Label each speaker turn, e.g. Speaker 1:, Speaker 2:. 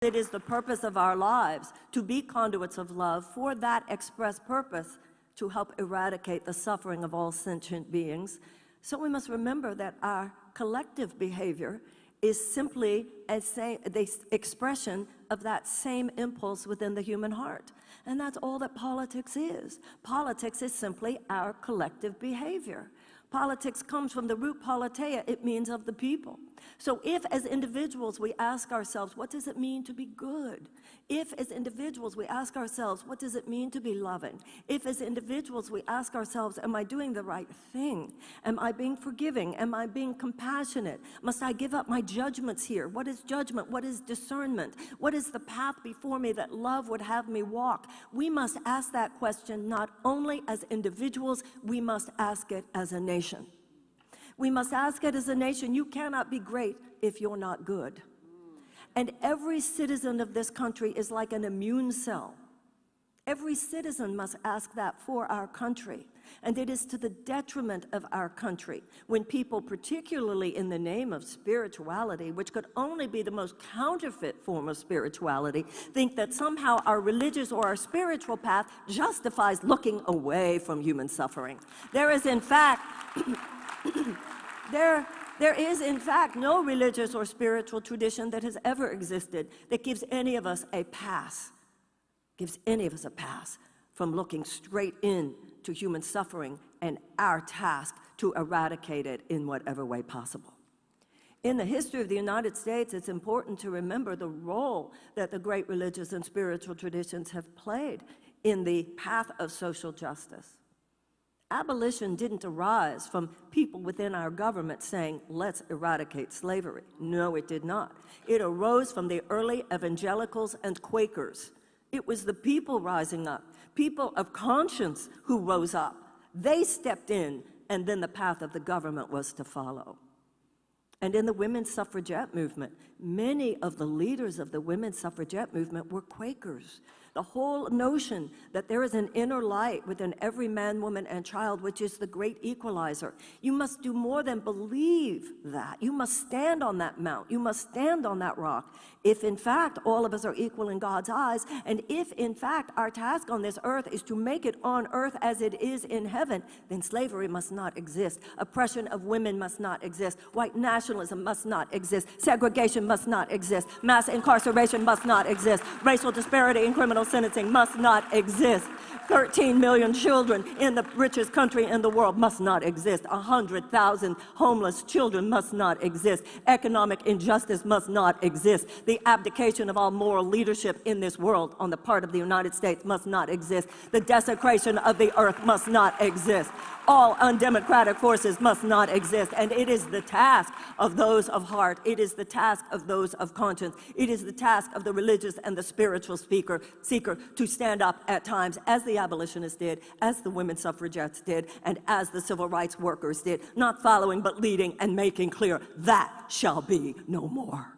Speaker 1: It is the purpose of our lives to be conduits of love for that express purpose, to help eradicate the suffering of all sentient beings. So we must remember that our collective behavior is simply the expression of that same impulse within the human heart. And that's all that politics is. Politics is simply our collective behavior. Politics comes from the root politeia, it means of the people. So if as individuals we ask ourselves, what does it mean to be good? If as individuals we ask ourselves, what does it mean to be loving? If as individuals we ask ourselves, am I doing the right thing? Am I being forgiving? Am I being compassionate? Must I give up my judgments here? What is judgment? What is discernment? What is the path before me that love would have me walk? We must ask that question not only as individuals, we must ask it as a nation. We must ask it as a nation. You cannot be great if you're not good. And every citizen of this country is like an immune cell. Every citizen must ask that for our country. And it is to the detriment of our country when people, particularly in the name of spirituality, which could only be the most counterfeit form of spirituality, think that somehow our religious or our spiritual path justifies looking away from human suffering. There is, in fact, There is, in fact, no religious or spiritual tradition that has ever existed that gives any of us a pass, from looking straight into human suffering and our task to eradicate it in whatever way possible. In the history of the United States, it's important to remember the role that the great religious and spiritual traditions have played in the path of social justice. Abolition didn't arise from people within our government saying, let's eradicate slavery. No, it did not. It arose from the early evangelicals and Quakers. It was the people rising up, people of conscience who rose up. They stepped in, and then the path of the government was to follow. And in the women's suffragette movement, many of the leaders of the women's suffragette movement were Quakers. The whole notion that there is an inner light within every man, woman, and child, which is the great equalizer. You must do more than believe that. You must stand on that mount. You must stand on that rock. If, in fact, all of us are equal in God's eyes, and if, in fact, our task on this earth is to make it on earth as it is in heaven, then slavery must not exist. Oppression of women must not exist. White nationalism must not exist. Segregation must not exist. Mass incarceration must not exist. Racial disparity in criminal sentencing must not exist. 13 million children in the richest country in the world must not exist. 100,000 homeless children must not exist. Economic injustice must not exist. The abdication of all moral leadership in this world on the part of the United States must not exist. The desecration of the earth must not exist. All undemocratic forces must not exist. And it is the task of those of heart. It is the task of those of conscience. It is the task of the religious and the spiritual seeker to stand up at times, as the abolitionists did, as the women suffragettes did, and as the civil rights workers did, not following but leading and making clear that shall be no more.